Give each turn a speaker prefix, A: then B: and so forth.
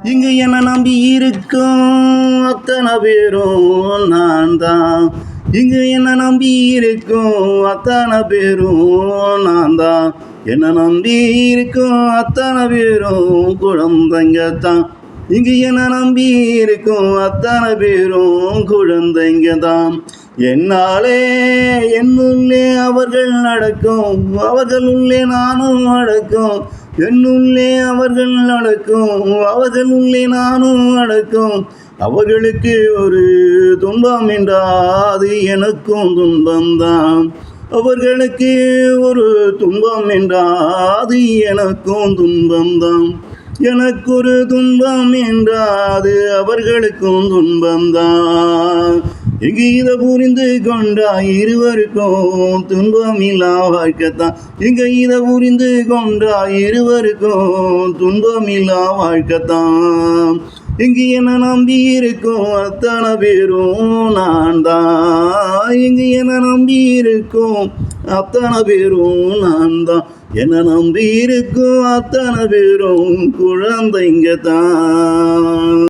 A: இங்கு என்ன நம்பி இருக்கும் அத்தனை பேரும் நான் தான். இங்கு என்ன நம்பி இருக்கும் அத்தனை பேரும் நான் தான். என்ன நம்பி இருக்கும் அத்தனை பேரும் குழந்தைங்கத்தான். இங்கு என்ன நம்பி இருக்கும் அத்தனை பேரும் குழந்தைங்க தான். என்னாலே என்னுள்ளே அவர்கள் நடக்கும், அவர்களுள்ளே நானும் நடக்கும். என்னுள்ளே அவர்கள் நடக்கும், அவர்களுள்ளே நானும் நடக்கும். அவர்களுக்கு ஒரு துன்பம் என்றாது எனக்கும் துன்பம்தான். அவர்களுக்கு ஒரு துன்பம் என்றாது எனக்கும் துன்பம்தான். எனக்கு ஒரு துன்பம் என்றாது அவர்களுக்கும் துன்பம்தான். இங்கு இதை புரிந்து கொண்டா இருவருக்கும் துன்பமில்லா வாழ்க்கைத்தான். இங்கு இதை புரிந்து கொண்டா இருவருக்கும் துன்பமில்லா வாழ்க்கைத்தான். இங்கு என்ன நம்பி இருக்கும் அத்தனை பேரும் நான் தான். இங்கு என்ன நம்பி இருக்கும் அத்தனை பேரும் நான் தான். என்ன நம்பி இருக்கும் அத்தனை பேரும் குழந்தைங்க தான்.